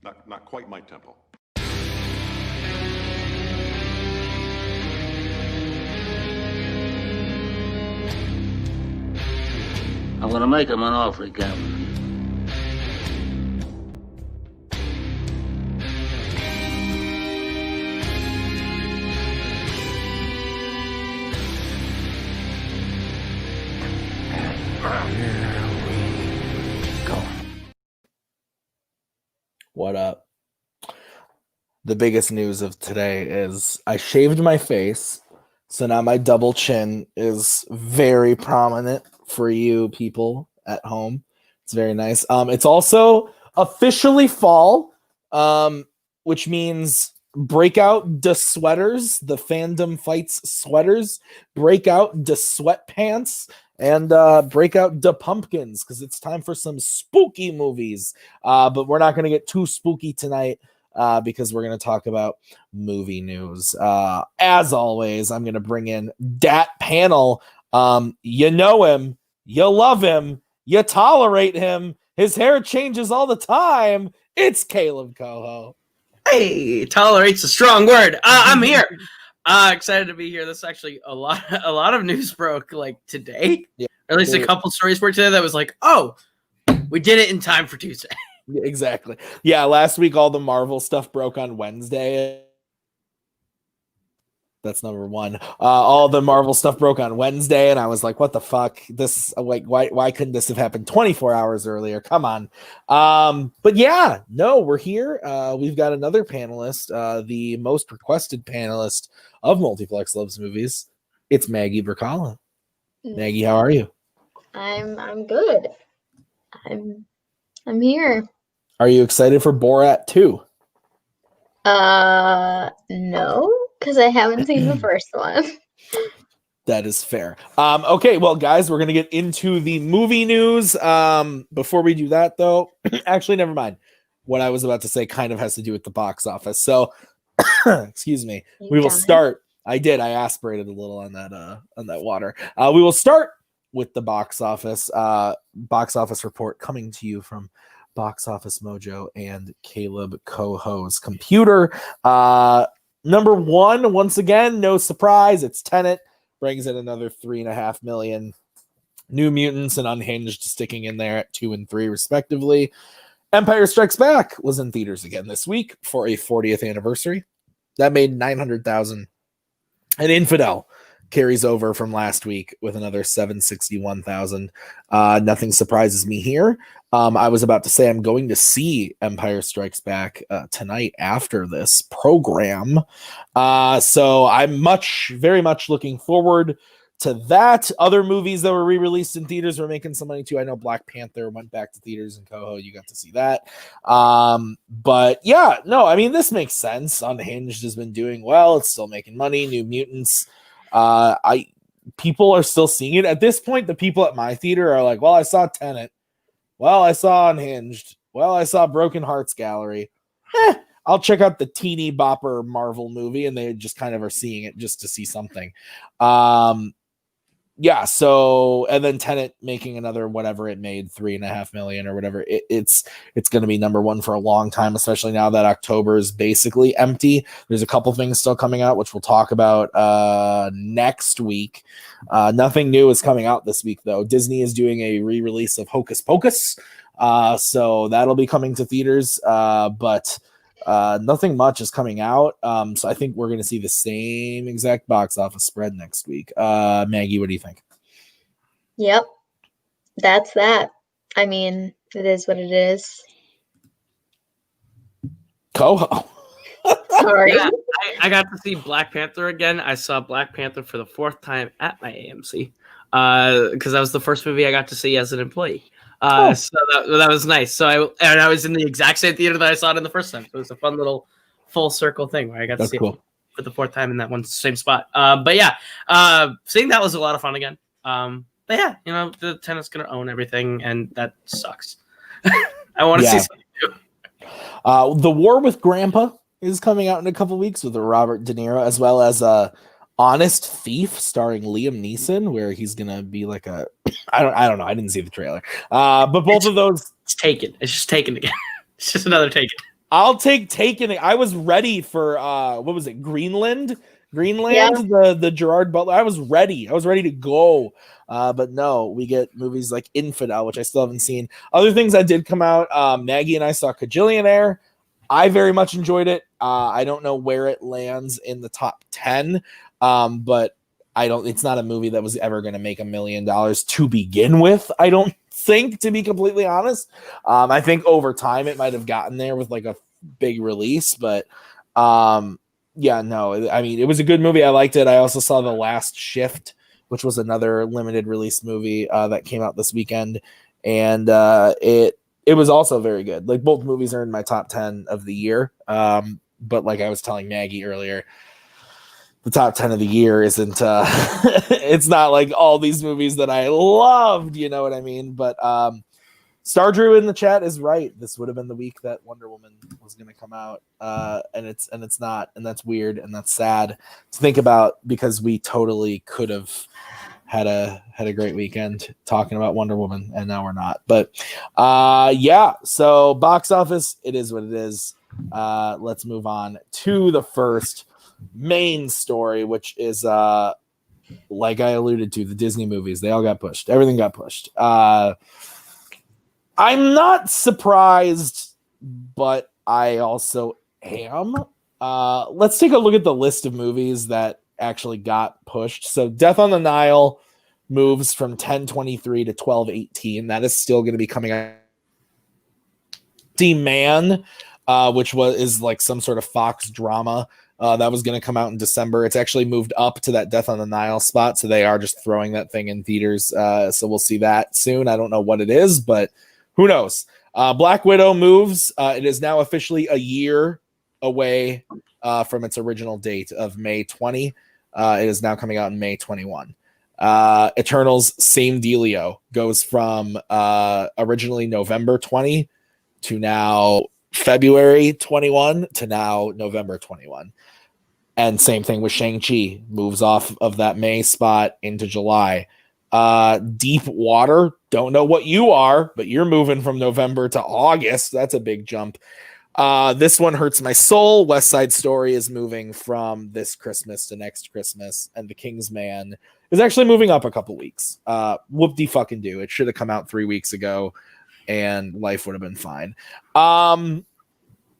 Not quite my tempo. I'm gonna make him an offer he can't refuse. What up? The biggest news of today is I shaved my face, so now my double chin is very prominent for you people at home. It's very nice. It's also officially fall, which means break out the sweaters, the Fandom fights sweaters, break out the sweatpants, and break out the pumpkins, because it's time for some spooky movies. But we're not going to get too spooky tonight because we're going to talk about movie news. As always, I'm going to bring in that panel. You know him, you love him, you tolerate him. His hair changes all the time. It's Kaleb Koho. Hey, tolerate's a strong word. I'm here. Excited to be here. This is actually a lot of news broke like today. Yeah. Or at least a couple stories broke today that was like, oh, we did it in time for Tuesday. Exactly. Yeah, last week all the Marvel stuff broke on Wednesday. That's number one. All the Marvel stuff broke on Wednesday, and I was like, what the fuck? This, like, why couldn't this have happened 24 hours earlier? Come on. But yeah, no, we're here. We've got another panelist, the most requested panelist of Multiplex Loves Movies. It's Maggie Brzakala. Maggie, how are you? I'm good. I'm here. Are you excited for Borat 2? No, because I haven't seen the first one. That is fair. Okay, well, guys, we're gonna get into the movie news. Before we do that, though, actually, never mind. What I was about to say kind of has to do with the box office. So, excuse me. We will start. I did. I aspirated a little on that water. We will start with the box office. Box office report coming to you from Box Office Mojo and Kaleb Koho's computer. Number one, once again, no surprise, it's Tenet. Brings in another 3.5 million. New Mutants and Unhinged sticking in there at 2 and 3 respectively. Empire Strikes Back was in theaters again this week for a 40th anniversary. That made 900,000. And Infidel carries over from last week with another 761,000. Nothing surprises me here. I was about to say I'm going to see Empire Strikes Back tonight after this program. So I'm very much looking forward to that. Other movies that were re-released in theaters were making some money too. I know Black Panther went back to theaters in Koho. You got to see that. But yeah, no, I mean, this makes sense. Unhinged has been doing well. It's still making money. New Mutants. People are still seeing it. At this point, the people at my theater are like, well, I saw Tenet. Well, I saw Unhinged. Well, I saw Broken Hearts Gallery. I'll check out the teeny bopper Marvel movie, and they just kind of are seeing it just to see something. Yeah, so, and then Tenet making another whatever it made, 3.5 million or whatever. It's going to be number one for a long time, especially now that October is basically empty. There's a couple things still coming out, which we'll talk about next week. Nothing new is coming out this week, though. Disney is doing a re-release of Hocus Pocus, so that'll be coming to theaters, but nothing much is coming out. So I think we're going to see the same exact box office spread next week. Maggie, what do you think? Yep. That's that. I mean, it is what it is. Koho. Sorry. Yeah, I got to see Black Panther again. I saw Black Panther for the 4th time at my AMC because that was the first movie I got to see as an employee. So that was nice. So I was in the exact same theater that I saw it in the first time. It was a fun little full circle thing where I got to see it for the 4th time in that one same spot. But yeah, seeing that was a lot of fun again. But yeah, you know, the Tenet's gonna own everything, and that sucks. I want to see something new. The War with Grandpa is coming out in a couple weeks with Robert De Niro, as well as Honest Thief starring Liam Neeson, where he's gonna be like a I don't know. I didn't see the trailer. But both of those, it's taken. It's just taken again. It's just another Taken. I'll take Taken. I was ready for what was it? Greenland, Yeah. the Gerard Butler. I was ready to go. But no, we get movies like Infidel, which I still haven't seen. Other things that did come out, Maggie and I saw Kajillionaire. I very much enjoyed it. I don't know where it lands in the top 10, but it's not a movie that was ever going to make $1 million to begin with. I don't think, to be completely honest. I think over time it might have gotten there with like a big release, but yeah, no, I mean, it was a good movie. I liked it. I also saw The Last Shift, which was another limited release movie that came out this weekend, and it was also very good. Like, both movies are in my top 10 of the year, but like I was telling Maggie earlier, the top 10 of the year isn't it's not like all these movies that I loved, you know what I mean? But Star Drew in the chat is right. This would have been the week that Wonder Woman was going to come out, and it's not, and that's weird, and that's sad to think about, because we totally could have had a great weekend talking about Wonder Woman, and now we're not. But yeah, so box office, it is what it is. Let's move on to the first main story, which is like I alluded to, the Disney movies. They all got pushed. Everything got pushed. I'm not surprised, but I also am. Let's take a look at the list of movies that actually got pushed. So Death on the Nile moves from 10/23 to 12/18. That is still going to be coming out. D-Man, which is like some sort of Fox drama that was going to come out in December. It's actually moved up to that Death on the Nile spot, so they are just throwing that thing in theaters. So we'll see that soon. I don't know what it is, but who knows? Black Widow moves. It is now officially a year away from its original date of May 20. It is now coming out in May 21. Eternals, same dealio. Goes from originally November 20 to now February 21 to now November 21. And same thing with Shang-Chi. Moves off of that May spot into July. Deep Water, don't know what you are, but you're moving from November to August. That's a big jump. This one hurts my soul. West Side Story is moving from this Christmas to next Christmas, and The King's Man is actually moving up a couple weeks. Whoop-de-fucking-do. It should have come out 3 weeks ago, and life would have been fine.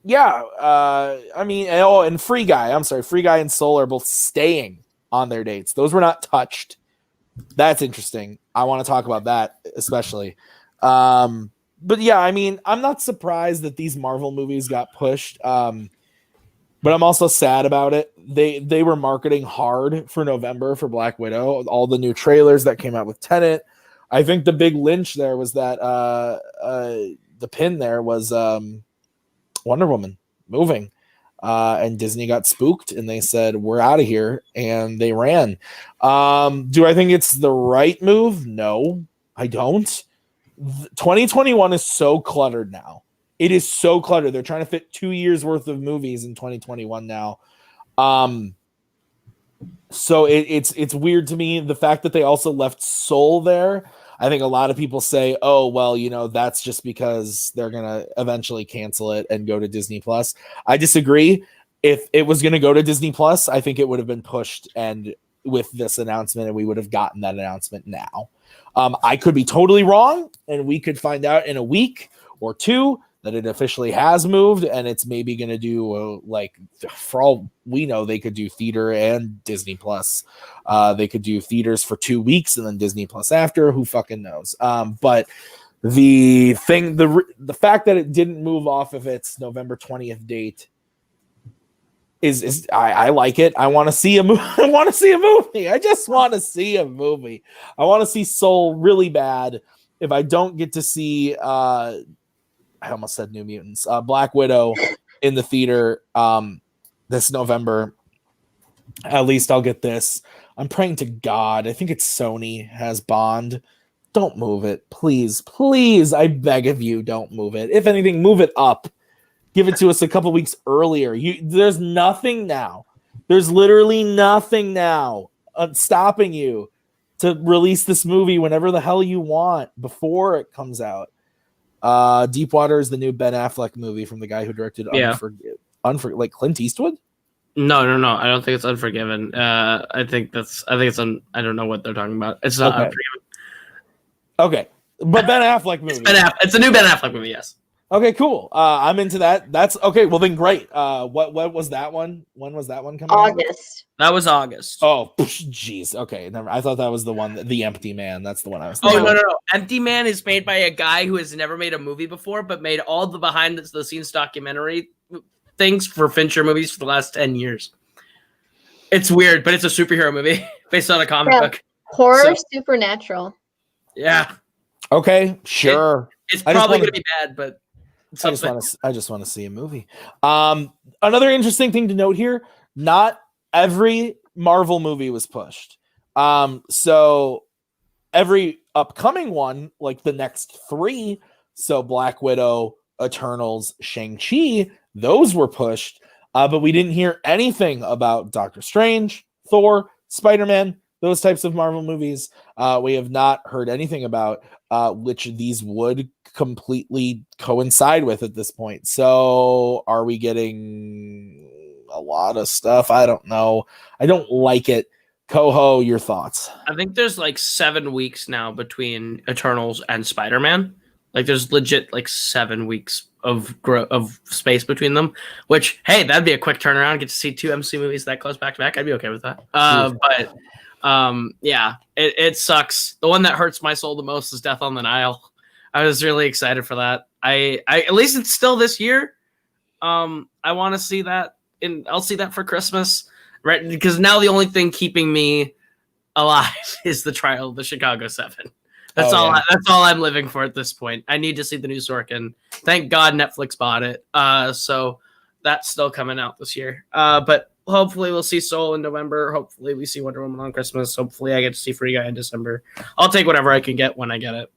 Yeah, I mean, and Free Guy. I'm sorry, Free Guy and Soul are both staying on their dates. Those were not touched. That's interesting. I want to talk about that especially. But yeah, I mean, I'm not surprised that these Marvel movies got pushed. But I'm also sad about it. They were marketing hard for November for Black Widow. All the new trailers that came out with Tenet. I think the big lynch there was that the pin there was Wonder Woman moving. And Disney got spooked and they said, we're out of here. And they ran. Do I think it's the right move? No, I don't. 2021 is so cluttered now. It is so cluttered. They're trying to fit 2 years worth of movies in 2021 now. So it's weird to me. The fact that they also left Soul there. I think a lot of people say, oh, well, you know, that's just because they're going to eventually cancel it and go to Disney Plus. I disagree. If it was going to go to Disney Plus, I think it would have been pushed and with this announcement, and we would have gotten that announcement now. I could be totally wrong, and we could find out in a week or two that it officially has moved, and it's maybe going to do, like, for all we know, they could do theater and Disney Plus. They could do theaters for 2 weeks and then Disney Plus after. Who fucking knows? But the thing, the fact that it didn't move off of its November 20th date is I like it. I want to see a movie. I want to see a movie. I just want to see a movie. I want to see Soul really bad. If I don't get to see, I almost said New Mutants, Black Widow in the theater this November, at least I'll get this. I'm praying to God. I think it's Sony has Bond. Don't move it. Please, please. I beg of you, don't move it. If anything, move it up. Give it to us a couple weeks earlier. There's nothing now. There's literally nothing now stopping you to release this movie whenever the hell you want before it comes out. Deepwater is the new Ben Affleck movie from the guy who directed like Clint Eastwood. No. I don't think it's Unforgiven. I think it's I don't know what they're talking about. It's not Okay. Unforgiven. Okay, but Ben Affleck movie. It's a new Ben Affleck movie. Yes. Okay, cool. I'm into that. That's okay. Well, then great. What was that one? When was that one coming out? August. That was August. Oh, jeez. Okay, never. I thought that was the one, the Empty Man. That's the one I was. Oh thinking. no! Empty Man is made by a guy who has never made a movie before, but made all the behind the scenes documentary things for Fincher movies for the last 10 years. It's weird, but it's a superhero movie based on a comic book. Horror, supernatural. Yeah. Okay, sure. It's probably going to be bad, but I just want to see a movie. Another interesting thing to note here: not every Marvel movie was pushed. So every upcoming one, like the next 3, so Black Widow, Eternals, Shang-Chi, those were pushed. But we didn't hear anything about Doctor Strange, Thor, Spider-Man, those types of Marvel movies. We have not heard anything about which these would completely coincide with at this point. So are we getting a lot of stuff? I don't know. I don't like it. Koho, your thoughts? I think there's like 7 weeks now between Eternals and Spider-Man. Like there's legit like 7 weeks of space between them, which, hey, that'd be a quick turnaround. Get to see 2 MC movies that close back to back. I'd be okay with that. Yeah, it sucks. The one that hurts my soul the most is Death on the Nile. I was really excited for that. I at least it's still this year. I want to see that, and I'll see that for Christmas, right? Because now the only thing keeping me alive is the Trial of the Chicago 7. That's that's all I'm living for at this point. I need to see the new Sorkin. Thank God Netflix bought it. So that's still coming out this year. But hopefully we'll see Soul in November. Hopefully we see Wonder Woman on Christmas. Hopefully I get to see Free Guy in December. I'll take whatever I can get when I get it.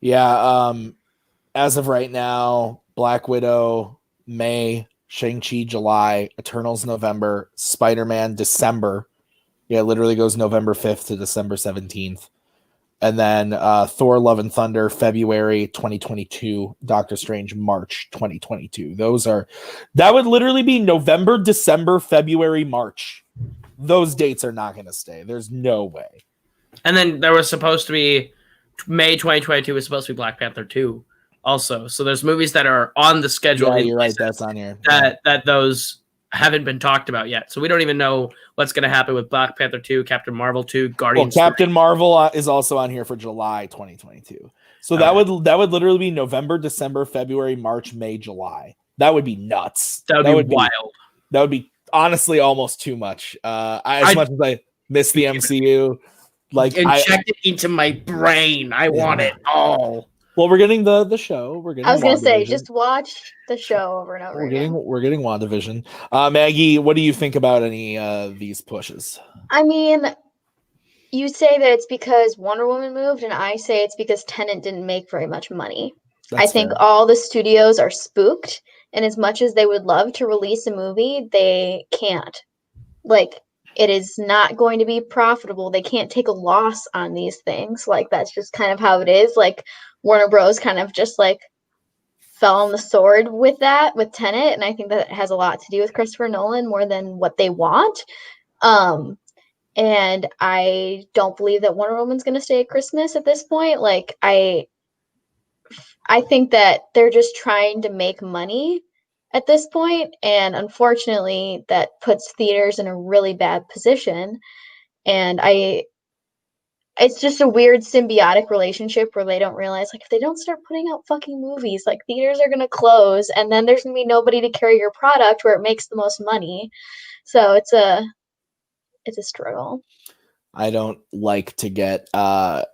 Yeah. As of right now, Black Widow, May, Shang-Chi, July, Eternals, November, Spider-Man, December. Yeah, it literally goes November 5th to December 17th. And then Thor, Love and Thunder, February 2022. Doctor Strange, March 2022. That would literally be November, December, February, March. Those dates are not going to stay. There's no way. And then there was supposed to be May 2022 was supposed to be Black Panther 2 also. So there's movies that are on the schedule. Yeah, you're right. That's on here. That those haven't been talked about yet. So we don't even know what's going to happen with Black Panther 2, Captain Marvel 2, Guardians. Well, Captain Marvel is also on here for July 2022. So that would literally be November, December, February, March, May, July. That would be nuts. That would be wild. That would be honestly almost too much. As much as I miss the MCU, like inject it into my brain. I want it all. Well, we're getting the show. I was going to say, just watch the show over and over again. We're getting WandaVision. Maggie, what do you think about any of these pushes? I mean, you say that it's because Wonder Woman moved, and I say it's because Tenet didn't make very much money. I think all the studios are spooked, and as much as they would love to release a movie, they can't. Like, it is not going to be profitable. They can't take a loss on these things. Like, that's just kind of how it is. Like, Warner Bros. Kind of just like fell on the sword with that, with Tenet, and I think that has a lot to do with Christopher Nolan more than what they want. And I don't believe that Wonder Woman's going to stay at Christmas at this point. Like, I think that they're just trying to make money at this point, and unfortunately, that puts theaters in a really bad position. And it's just a weird symbiotic relationship where they don't realize, like, if they don't start putting out fucking movies, like, theaters are going to close, and then there's going to be nobody to carry your product where it makes the most money. So it's a struggle. I don't like to get a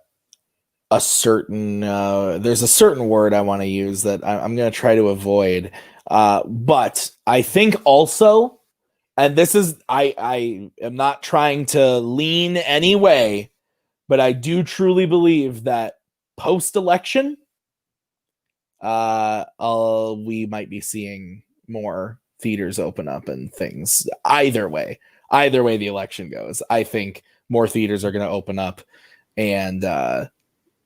certain there's a certain word I want to use that I'm going to try to avoid. But I think also, and this is, I am not trying to lean any way, but I do truly believe that post-election, we might be seeing more theaters open up and things. Either way the election goes, I think more theaters are going to open up, and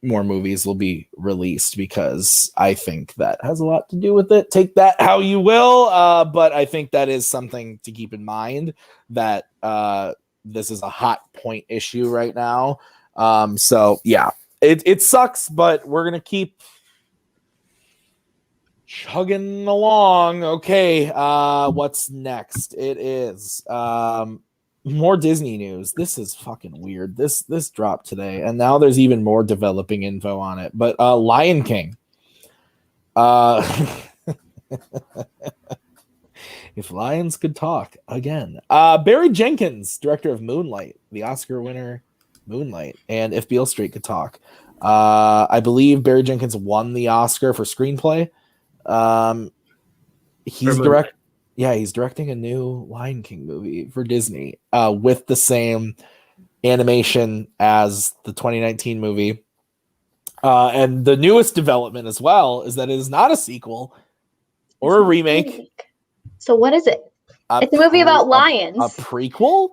more movies will be released, because I think that has a lot to do with it. Take that how you will, but I think that is something to keep in mind, that this is a hot point issue right now. So yeah, it sucks, but we're gonna keep chugging along. Okay, what's next? It is more Disney news. This is fucking weird. This dropped today, and now there's even more developing info on it. But Lion King. If lions could talk again. Barry Jenkins, director of Moonlight, the Oscar winner Moonlight, and If Beale Street Could Talk. I believe Barry Jenkins won the Oscar for screenplay. He's directing a new Lion King movie for Disney, with the same animation as the 2019 movie. And the newest development as well is that it is not a sequel or a remake. So what is it? It's a movie about lions. A prequel?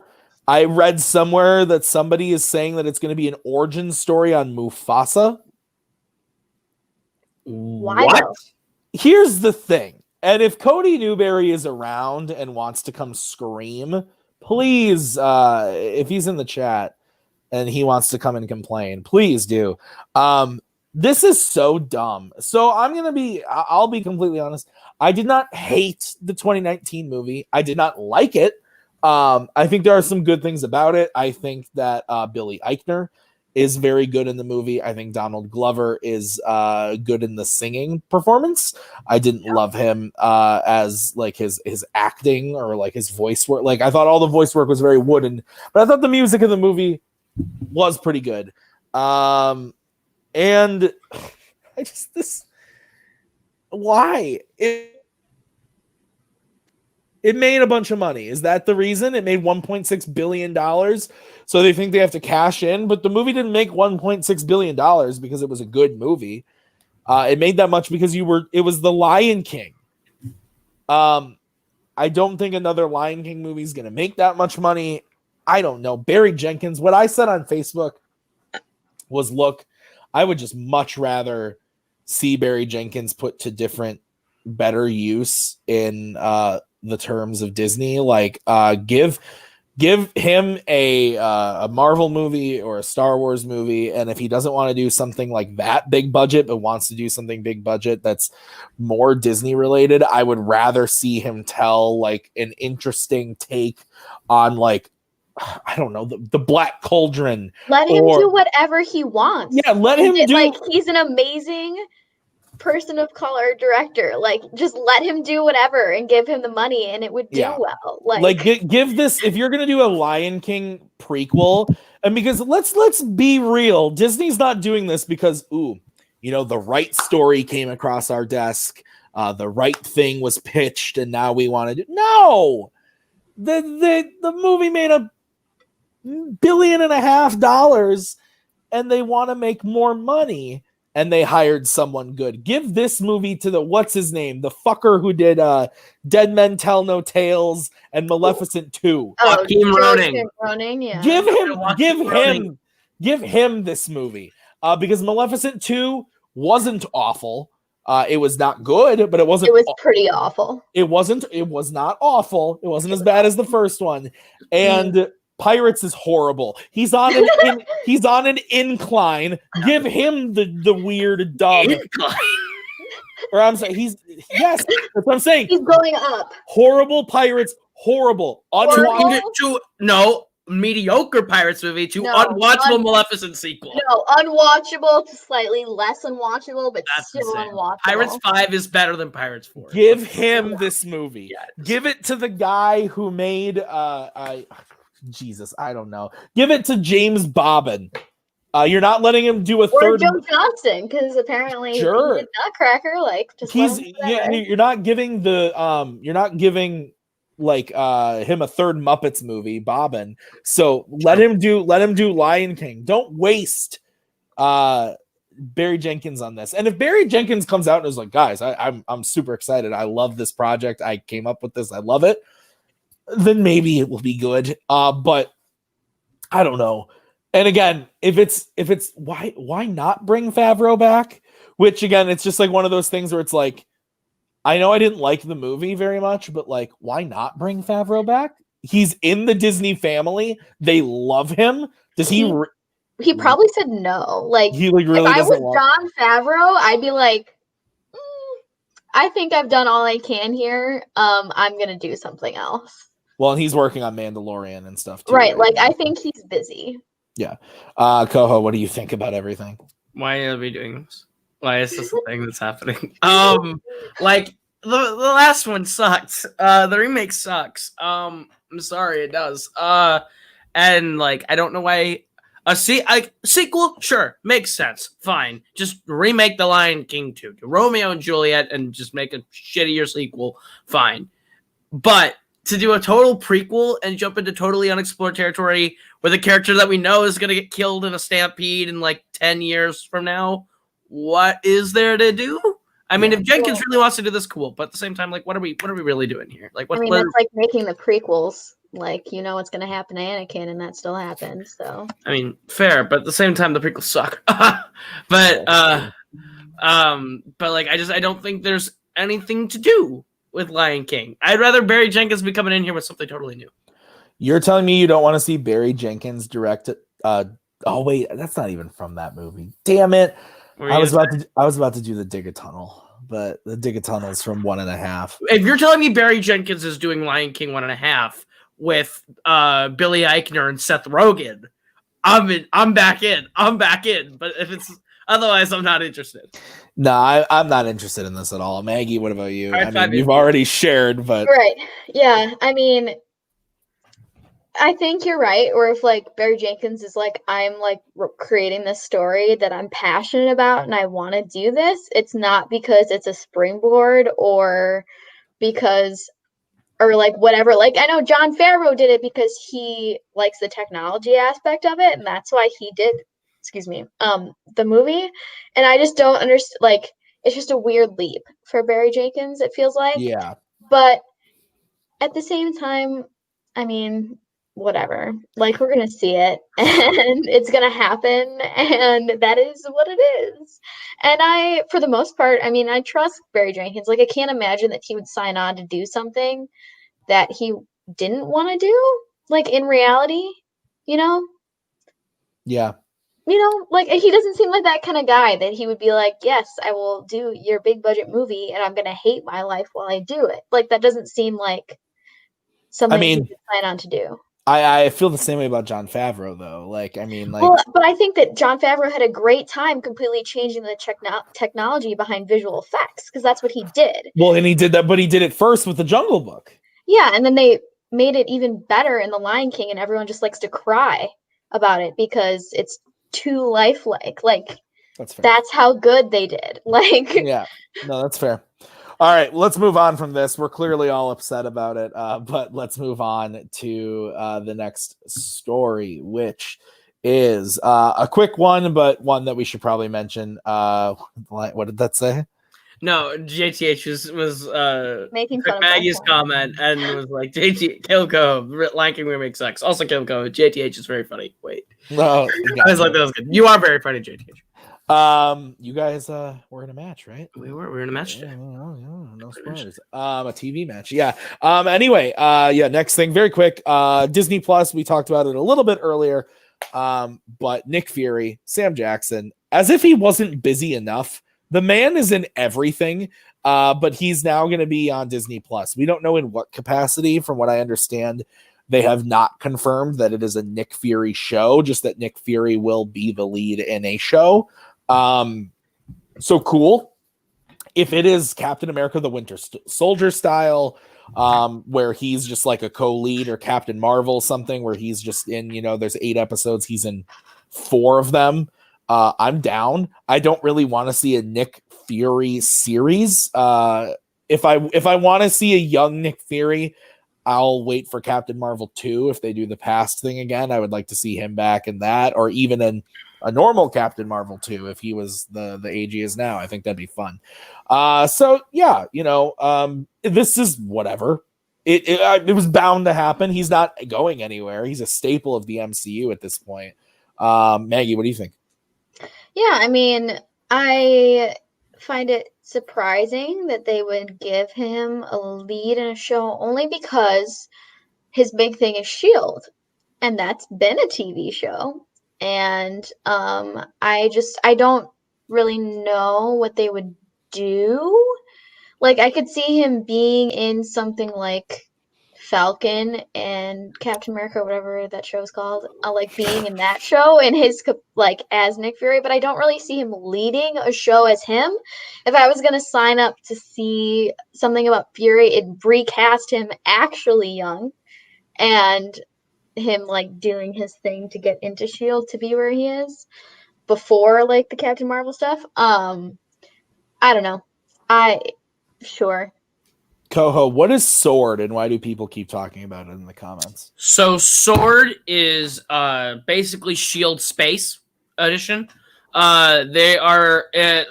I read somewhere that somebody is saying that it's going to be an origin story on Mufasa. Why What? though? Here's the thing. And if Cody Newberry is around and wants to come scream, please, if he's in the chat and he wants to come and complain, please do. This is so dumb. So I'll be completely honest. I did not hate the 2019 movie. I did not like it. I think there are some good things about it. I think that Billy Eichner is very good in the movie. I think Donald Glover is good in the singing performance. I didn't love him as like his acting or like his voice work. Like, I thought all the voice work was very wooden, but I thought the music of the movie was pretty good. And I just why it made a bunch of money. Is that the reason? It made $1.6 billion. So they think they have to cash in, but the movie didn't make $1.6 billion because it was a good movie. It made that much because it was the Lion King. I don't think another Lion King movie is going to make that much money. I don't know. Barry Jenkins, what I said on Facebook was, look, I would just much rather see Barry Jenkins put to different, better use in the terms of Disney. Like, give him a Marvel movie or a Star Wars movie, and if he doesn't want to do something like that big budget but wants to do something big budget that's more Disney related, I would rather see him tell like an interesting take on, like, I don't know, the Black Cauldron. Let him do whatever he wants. Yeah, let him do. Like, he's an amazing person of color director. Like, just let him do whatever and give him the money, and it would do well. Like give this, if you're gonna do a Lion King prequel, and because let's be real, Disney's not doing this because the right story came across our desk, the right thing was pitched, and now we want to do. No, the movie made $1.5 billion, and they want to make more money, and they hired someone good. Give this movie to the, what's his name, the fucker who did Dead Men Tell No Tales and Maleficent 2. Joaquin Ronan, yeah. Give him this movie, because Maleficent 2 wasn't awful. It was not good, but it wasn't. It was pretty awful. It was not awful. It wasn't as bad as the first one. And Pirates is horrible. He's on an incline. Give him the weird dub. Incline. Or I'm saying that's what I'm saying. He's going up. Horrible Pirates, horrible. Mediocre Pirates movie to unwatchable Maleficent sequel. No, unwatchable to slightly less unwatchable, but That's still insane. unwatchable. Pirates 5 is better than Pirates 4. Give him this movie. Yeah, give it to the guy who made Jesus, I don't know. Give it to James Bobbin. You're not letting him do a third. Or Joe Johnston, because apparently he's a nutcracker. Like, just you're not giving like him a third Muppets movie, Bobbin. So let him do Lion King. Don't waste Barry Jenkins on this. And if Barry Jenkins comes out and is like, guys, I'm super excited. I love this project. I came up with this. I love it. Then maybe it will be good. But I don't know. And again, if it's why not bring Favreau back? Which again, it's just like one of those things where it's like, I know I didn't like the movie very much, but like, why not bring Favreau back? He's in the Disney family. They love him. Does he? He probably said no. Like, he like really if I doesn't was Jon Favreau, I'd be like, I think I've done all I can here. I'm gonna do something else. Well, and he's working on Mandalorian and stuff too. Right. Like, I think he's busy. Yeah. Koho, what do you think about everything? Why are we doing this? Why is this a thing that's happening? Like the last one sucked. The remake sucks. I'm sorry, it does. And like I don't know why a sequel, sure, makes sense. Fine. Just remake The Lion King 2. Do Romeo and Juliet and just make a shittier sequel. Fine. But to do a total prequel and jump into totally unexplored territory with a character that we know is going to get killed in a stampede in like 10 years from now, what is there to do? I mean, if Jenkins really wants to do this, cool. But at the same time, like, what are we really doing here? Like, it's like making the prequels. Like, you know what's going to happen to Anakin, and that still happens. So, I mean, fair, but at the same time, the prequels suck. But like, I don't think there's anything to do with Lion King. I'd rather Barry Jenkins be coming in here with something totally new. You're telling me you don't want to see Barry Jenkins direct it? Oh wait, that's not even from that movie. Damn it! I was about to do the Dig a Tunnel, but the Dig a Tunnel is from 1.5. If you're telling me Barry Jenkins is doing Lion King 1.5 with Billy Eichner and Seth Rogen, I'm back in. But if it's otherwise, I'm not interested. No, I'm not interested in this at all. Maggie, what about you? Right, I mean, you've already shared, but right, yeah. I mean, I think you're right. Or if like Barry Jenkins is like, I'm like creating this story that I'm passionate about and I want to do this. It's not because it's a springboard or because or like whatever. Like I know Jon Favreau did it because he likes the technology aspect of it, and that's why he did. The movie, and I just don't understand. Like, it's just a weird leap for Barry Jenkins. It feels like, yeah. But at the same time, I mean, whatever. Like, we're gonna see it, and it's gonna happen, and that is what it is. And I, for the most part, I mean, I trust Barry Jenkins. Like, I can't imagine that he would sign on to do something that he didn't want to do. Like in reality, you know? Yeah. You know, like he doesn't seem like that kind of guy that he would be like, yes, I will do your big budget movie and I'm going to hate my life while I do it. Like that doesn't seem like something he could sign on to do. I feel the same way about Jon Favreau though. Like, I mean, like, well, but I think that Jon Favreau had a great time completely changing the technology behind visual effects because that's what he did. Well, and he did that, but he did it first with the Jungle Book. Yeah. And then they made it even better in The Lion King and everyone just likes to cry about it because it's too lifelike. Like that's how good they did. Like yeah, no, that's fair. All right, let's move on from this. We're clearly all upset about it, but let's move on to the next story, which is a quick one, but one that we should probably mention. What did that say? No, JTH was making fun of Maggie's comment and was like, JT Kaleb Koho, Lion King remake sucks. Also, Kaleb Koho, JTH is very funny. Wait, no, I was like, that was good. You are very funny, JTH. You guys were in a match, right? We were in a match today. No spoilers. A TV match, yeah. Anyway, next thing, very quick. Disney Plus, we talked about it a little bit earlier. But Nick Fury, Sam Jackson, as if he wasn't busy enough. The man is in everything, but he's now going to be on Disney Plus. We don't know in what capacity. From what I understand, they have not confirmed that it is a Nick Fury show, just that Nick Fury will be the lead in a show. So cool. If it is Captain America, the Winter Soldier style, where he's just like a co-lead, or Captain Marvel, something where he's just in, there's 8 episodes, he's in 4 of them. I'm down. I don't really want to see a Nick Fury series. If I want to see a young Nick Fury, I'll wait for Captain Marvel 2. If they do the past thing again, I would like to see him back in that, or even in a normal Captain Marvel 2 if he was the age he is now. I think that'd be fun. So yeah, this is whatever. It was bound to happen. He's not going anywhere. He's a staple of the MCU at this point. Maggie, what do you think? Yeah, I mean, I find it surprising that they would give him a lead in a show only because his big thing is Shield, and that's been a TV show. And I don't really know what they would do. Like, I could see him being in something like Falcon and Captain America, whatever that show is called, like being in that show and his like as Nick Fury, but I don't really see him leading a show as him. If I was gonna sign up to see something about Fury, it'd recast him actually young and him like doing his thing to get into Shield to be where he is before like the Captain Marvel stuff. I don't know. Sure. Koho, what is Sword and why do people keep talking about it in the comments? So Sword is basically Shield Space Edition. They are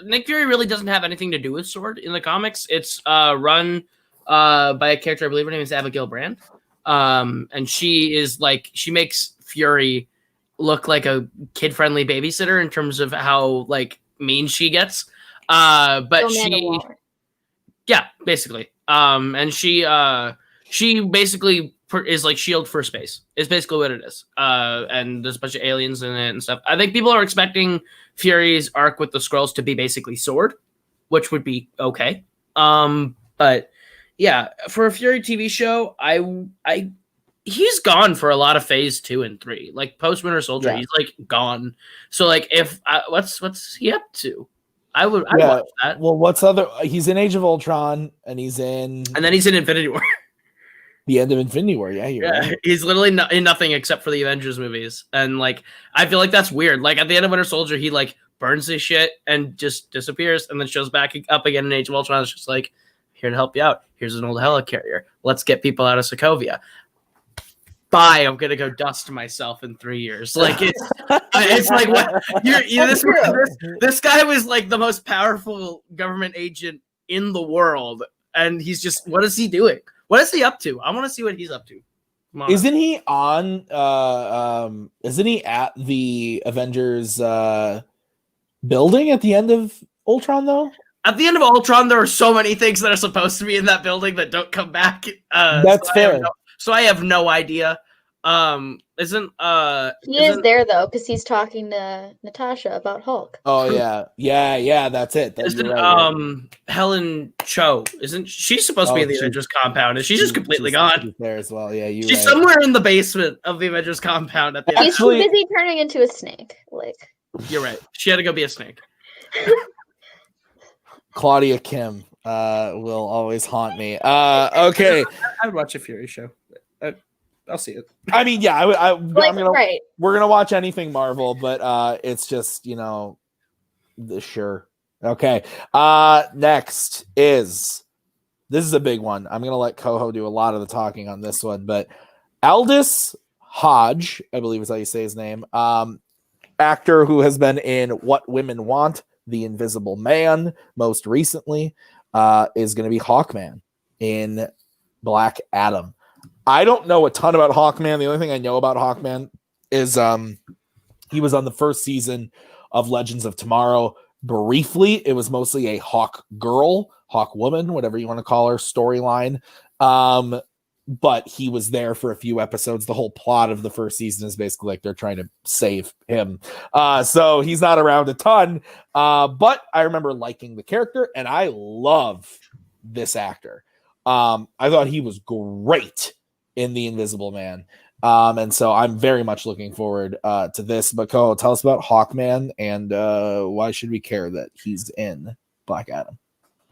Nick Fury really doesn't have anything to do with Sword in the comics. It's run by a character, I believe her name is Abigail Brand. And she is like, she makes Fury look like a kid-friendly babysitter in terms of how like mean she gets. But yeah, basically. And she basically is like Shield for space. Is basically what it is. And there's a bunch of aliens in it and stuff. I think people are expecting Fury's arc with the Skrulls to be basically Sword, which would be okay. But yeah, for a Fury TV show, he's gone for a lot of phase 2 and 3. Like post Winter Soldier, he's like gone. So like, if what's he up to? I'd watch that. Well, what's other? He's in Age of Ultron, and then he's in Infinity War. The end of Infinity War. Yeah, right. He's literally in nothing except for the Avengers movies, and like I feel like that's weird. Like at the end of Winter Soldier, he like burns his shit and just disappears, and then shows back up again in Age of Ultron. It's just like, here to help you out. Here's an old helicarrier. Let's get people out of Sokovia. Bye. I'm gonna go dust myself in 3 years. Like it's like what this guy was like the most powerful government agent in the world, and he's just, what is he doing? What is he up to? I want to see what he's up to. Isn't he on? Isn't he at the Avengers building at the end of Ultron though? At the end of Ultron, there are so many things that are supposed to be in that building that don't come back. That's fair. So I have no idea. He is there though, because he's talking to Natasha about Hulk. Oh yeah. That's it. Helen Cho, isn't she's supposed to be in the Avengers compound, and she's just completely gone there as well. Yeah, she's somewhere in the basement of the Avengers compound at the end. He's too busy turning into a snake. Like, you're right. She had to go be a snake. Claudia Kim will always haunt me. Okay. I would watch a Fury show. I'll see it. I mean, yeah, we're gonna watch anything Marvel, but it's just, sure. Okay. Next this is a big one. I'm gonna let Koho do a lot of the talking on this one, but Aldous Hodge, I believe is how you say his name, actor who has been in What Women Want, The Invisible Man, most recently, is going to be Hawkman in Black Adam. I don't know a ton about Hawkman. The only thing I know about Hawkman is he was on the first season of Legends of Tomorrow. Briefly, it was mostly a Hawk girl, Hawk woman, whatever you want to call her, storyline. But he was there for a few episodes. The whole plot of the first season is basically like they're trying to save him. So he's not around a ton. But I remember liking the character, and I love this actor. I thought he was great in The Invisible Man. And so I'm very much looking forward to this. But Koho, tell us about Hawkman, and why should we care that he's in Black Adam?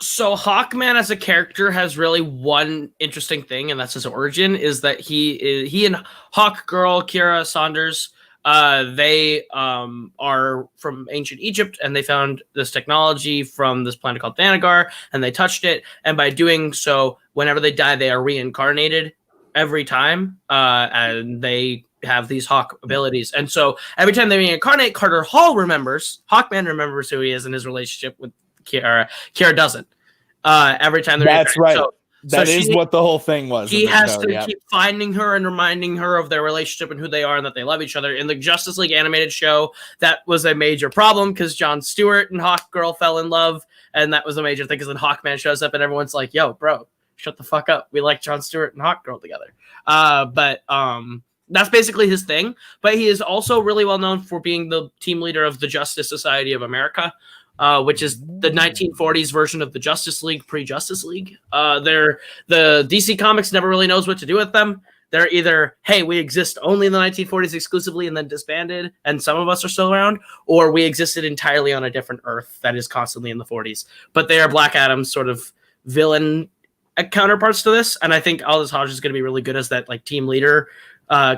So Hawkman as a character has really one interesting thing, and that's his origin, is that he and Hawk Girl, Kira Saunders, they are from ancient Egypt, and they found this technology from this planet called Thanagar, and they touched it, and by doing so, whenever they die, they are reincarnated every time, and they have these Hawk abilities. And so every time they reincarnate, Hawkman remembers who he is in his relationship with Kira doesn't. Every time they're that's right. That is what the whole thing was. He has to keep finding her and reminding her of their relationship and who they are and that they love each other. In the Justice League animated show, that was a major problem because Jon Stewart and Hawkgirl fell in love, and that was a major thing because then Hawkman shows up and everyone's like, yo, bro, shut the fuck up. We like Jon Stewart and Hawkgirl together. But that's basically his thing. But he is also really well known for being the team leader of the Justice Society of America, which is the 1940s version of the Justice League, pre-Justice League. The DC Comics never really knows what to do with them. They're either, hey, we exist only in the 1940s exclusively and then disbanded, and some of us are still around, or we existed entirely on a different Earth that is constantly in the 40s. But they are Black Adam's sort of villain counterparts to this, and I think Aldous Hodge is going to be really good as that like team leader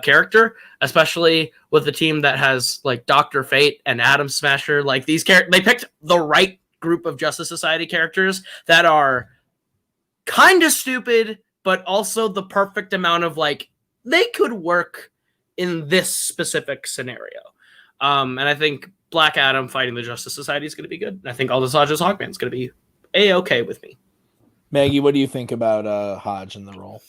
character, especially with the team that has like Dr. Fate and Atom Smasher. Like these they picked the right group of Justice Society characters that are kind of stupid, but also the perfect amount of like they could work in this specific scenario. And I think Black Adam fighting the Justice Society is going to be good. And I think Aldous Hodge's Hawkman is going to be A-okay with me. Maggie, what do you think about Hodge in the role?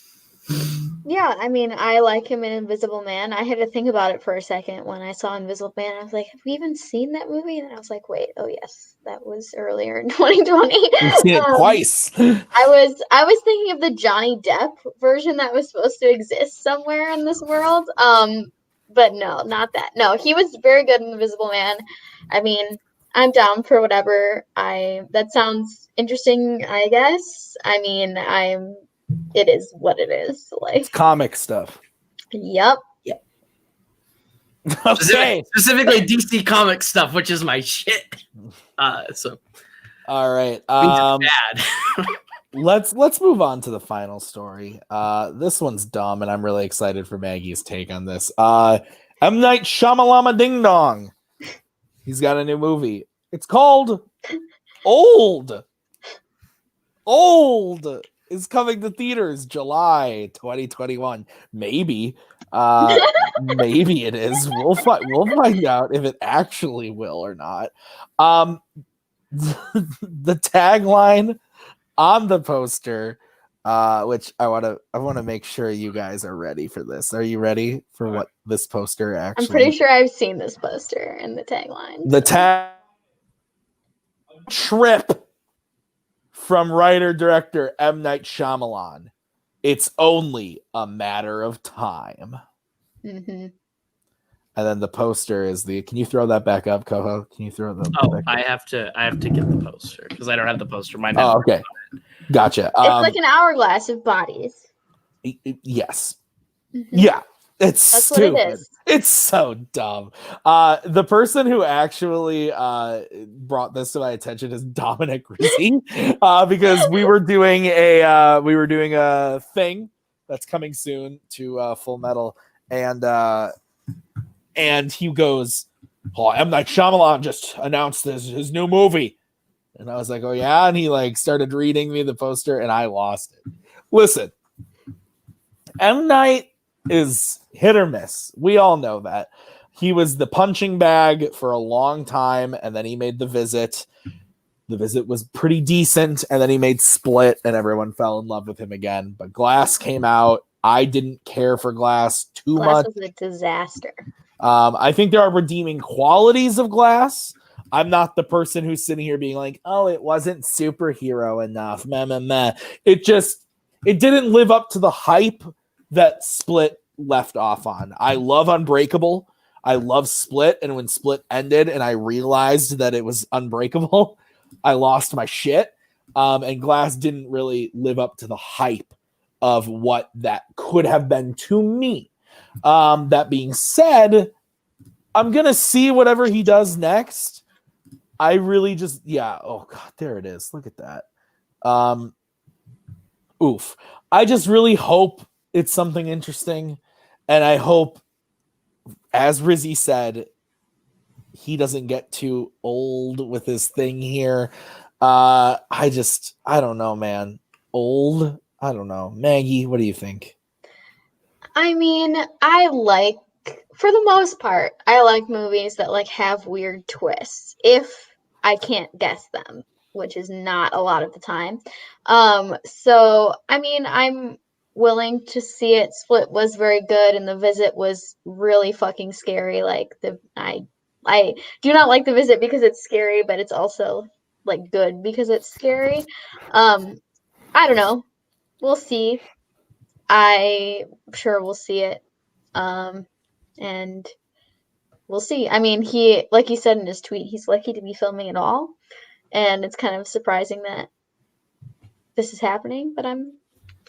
Yeah, I mean, I like him in Invisible Man. I had to think about it for a second when I saw Invisible Man. I was like, have we even seen that movie? And I was like, wait, oh yes, that was earlier in 2020. We've seen it twice. I was thinking of the Johnny Depp version that was supposed to exist somewhere in this world. But no, not that. No, he was very good in Invisible Man. I mean, I'm down for whatever. That sounds interesting, I guess. I mean, it is what it is. Like it's comic stuff. Yep. Okay. Specifically DC comic stuff, which is my shit. So all right. Bad. let's move on to the final story. This one's dumb, and I'm really excited for Maggie's take on this. M. Night Shyamalama Ding Dong. He's got a new movie. It's called Old. Old is coming to theaters July 2021. Maybe. Maybe it is. We'll find out if it actually will or not. The tagline on the poster, which I want to make sure you guys are ready for this. Are you ready for what this poster actually? I'm pretty sure I've seen this poster and the tagline. The tag trip from writer-director M. Night Shyamalan. It's only a matter of time. Mm-hmm. And then the poster is can you throw that back up, Koho? Can you throw that back up? I have to get the poster because I don't have the poster. Oh, okay. Gotcha. It's like an hourglass of bodies. Yes. Mm-hmm. Yeah. That's stupid. What it is. It's so dumb. The person who actually brought this to my attention is Dominic Rizzi, because we were doing a thing that's coming soon to Full Metal, and he goes, "Oh, M. Night Shyamalan just announced his new movie," and I was like, "Oh yeah," and he like started reading me the poster, and I lost it. Listen, M. Night is hit or miss. We all know that. He was the punching bag for a long time, and then he made The Visit. The Visit was pretty decent, and then he made Split, and everyone fell in love with him again. But Glass came out. I didn't care for Glass too much. Glass was a disaster. I think there are redeeming qualities of Glass. I'm not the person who's sitting here being like, oh, it wasn't superhero enough. Meh, meh, meh. It didn't live up to the hype that Split left off on. I love Unbreakable. I love Split. And when Split ended and I realized that it was Unbreakable, I lost my shit. And Glass didn't really live up to the hype of what that could have been to me. That being said, I'm going to see whatever he does next. I really just, oh God, there it is. Look at that. Oof. I just really hope it's something interesting. And I hope, as Rizzy said, he doesn't get too old with his thing here. I don't know, man. Old? I don't know. Maggie, what do you think? I mean, for the most part, I like movies that like have weird twists if I can't guess them. which is not a lot of the time. So I mean, I'm willing to see it. Split was very good, and The Visit was really fucking scary. Like I do not like The Visit because it's scary, but it's also like good because it's scary. I don't know. We'll see. I'm sure we'll see it. And we'll see. I mean, like he said in his tweet, he's lucky to be filming at all. And it's kind of surprising that this is happening, but I'm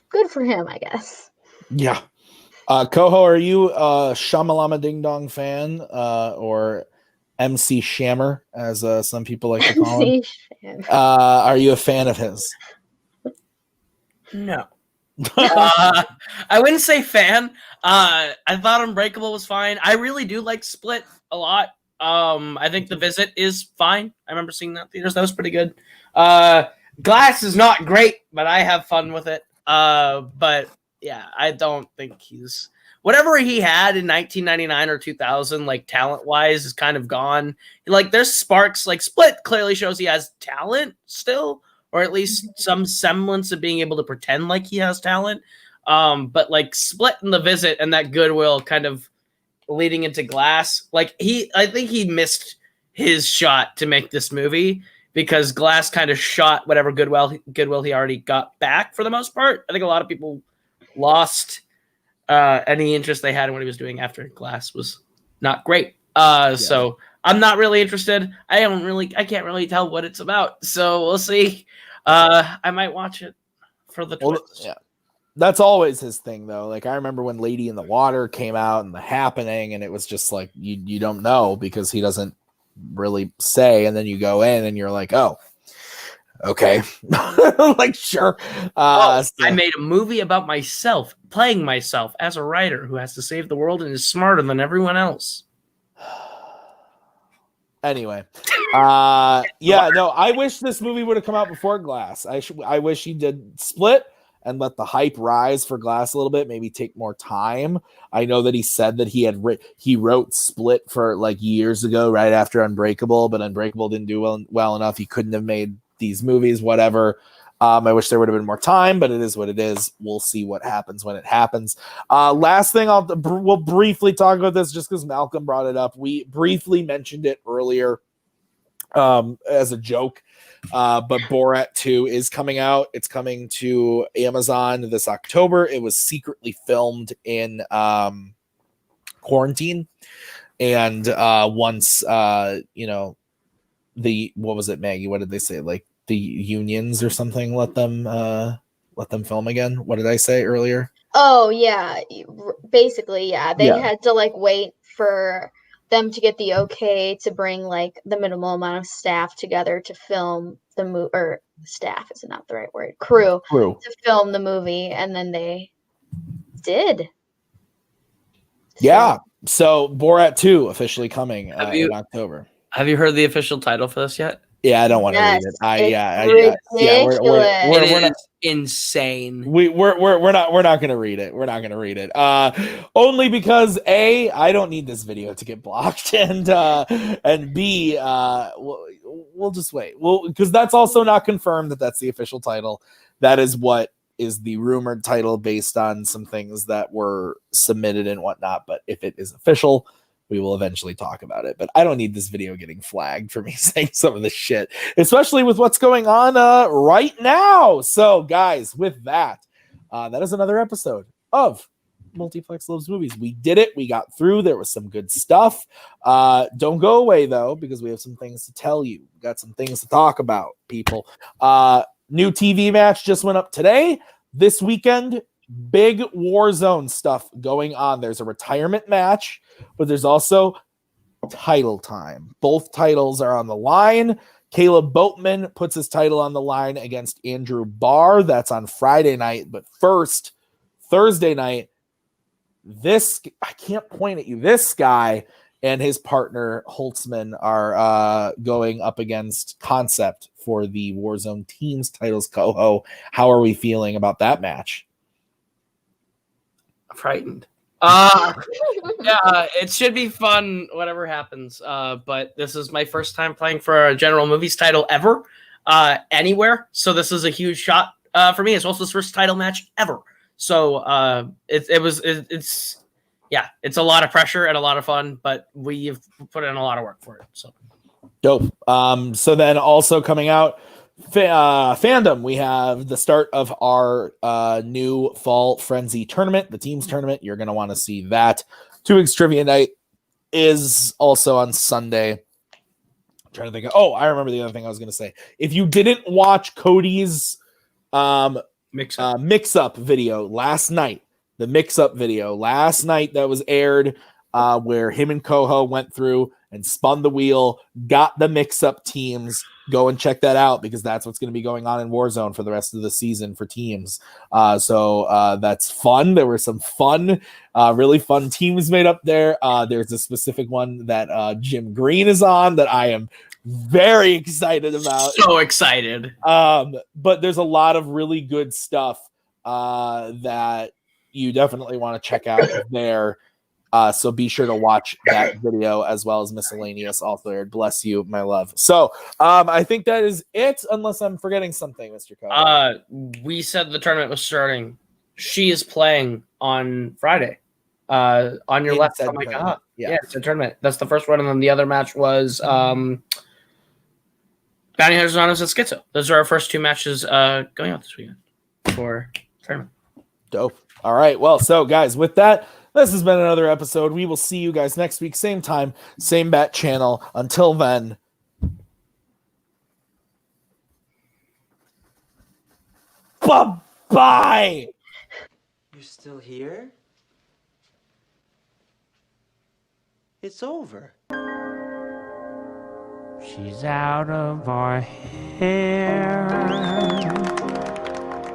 good for him, I guess. Yeah. Koho, are you a Shamalama Ding Dong fan or MC Shammer, as some people like to call him? Are you a fan of his? No. I wouldn't say fan. I thought Unbreakable was fine. I really do like Split a lot. I think The Visit is fine. I remember seeing that in theaters. That was pretty good. Glass is not great, but I have fun with it. But yeah, I don't think he's whatever he had in 1999 or 2000, like talent wise, is kind of gone. Like there's sparks. Like Split clearly shows he has talent still, or at least some semblance of being able to pretend like he has talent. But like Split and The Visit and that goodwill kind of leading into Glass, like I think he missed his shot to make this movie because Glass kind of shot whatever goodwill he already got back for the most part. I think a lot of people lost any interest they had in what he was doing after Glass was not great. So I'm not really interested. I can't really tell what it's about. So we'll see. I might watch it for the twist. Yeah. That's always his thing, though. Like I remember when Lady in the Water came out and The Happening, and it was just like you don't know because he doesn't really say, and then you go in and you're like, oh, okay, like sure. I made a movie about myself, playing myself as a writer who has to save the world and is smarter than everyone else. Anyway, I wish this movie would have come out before Glass. I wish he did Split and let the hype rise for Glass a little bit, maybe take more time. I know that he said that he wrote Split for like years ago, right after Unbreakable, but Unbreakable didn't do well enough. He couldn't have made these movies, whatever. I wish there would have been more time, but it is what it is. We'll see what happens when it happens. Last thing we'll briefly talk about this just because Malcolm brought it up. We briefly mentioned it earlier as a joke. But Borat 2 is coming out. It's coming to Amazon this October. It was secretly filmed in quarantine. And once, what was it, Maggie? What did they say? Like the unions or something let them film again? What did I say earlier? Oh, yeah. Basically, yeah. They had to like wait for them to get the okay to bring like the minimal amount of staff together to film the movie, or staff is not the right word, crew to film the movie, and then they did. So Borat 2 officially coming in October. Have you heard the official title for this yet? Yeah, I don't want to read it. We're insane. We're not gonna read it. We're not gonna read it. Only because A, I don't need this video to get blocked, and B, we'll just wait. Because that's also not confirmed that that's the official title. That is what is the rumored title based on some things that were submitted and whatnot. But if it is official, we will eventually talk about it. But I don't need this video getting flagged for me saying some of this shit, especially with what's going on right now. So, guys, with that, that is another episode of Multiplex Loves Movies. We did it. We got through. There was some good stuff. Don't go away, though, because we have some things to tell you. We got some things to talk about, people. New TV match just went up today. This weekend, big Warzone stuff going on. There's a retirement match, but there's also title time. Both titles are on the line. Kaleb Boatman puts his title on the line against Andrew Barr. That's on Friday night. But first, Thursday night, I can't point at you. This guy and his partner, Holtzman, are going up against Concept for the Warzone Teams titles. Koho, how are we feeling about that match? Frightened. Yeah, it should be fun, whatever happens. But this is my first time playing for a General Movies title ever. anywhere. So this is a huge shot for me. It's also his first title match ever. So it's a lot of pressure and a lot of fun, but we've put in a lot of work for it. So dope. So then also coming out, Fandom, we have the start of our new Fall Frenzy tournament, the teams tournament. You're going to want to see that. 2X Trivia Night is also on Sunday. I'm trying to think I remember the other thing I was going to say. If you didn't watch Cody's mix-up video last night, the mix-up video last night that was aired, where him and Koho went through and spun the wheel, got the mix-up teams. Go and check that out because that's what's going to be going on in Warzone for the rest of the season for teams. So that's fun. There were some really fun teams made up there. There's a specific one that Jim Green is on that I am very excited about. So excited. But there's a lot of really good stuff that you definitely want to check out there. So be sure to watch that video as well as Miscellaneous also aired. Bless you, my love. So I think that is it, unless I'm forgetting something, Mr. Koho. We said the tournament was starting. She is playing on Friday. On your left. Oh my God. Yeah, it's a tournament. That's the first one, and then the other match was Bounty Hunters Anonymous and Schizo. Those are our first two matches going out this weekend for tournament. Dope. All right. Well, so guys, with that, this has been another episode. We will see you guys next week, same time, same bat channel. Until then, bye-bye. You're still here? It's over. She's out of our hair,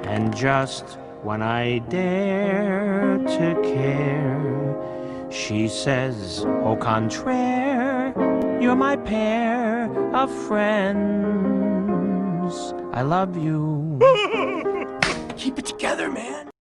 and just when I dare to care, she says, au contraire, you're my pair of friends. I love you. Keep it together, man.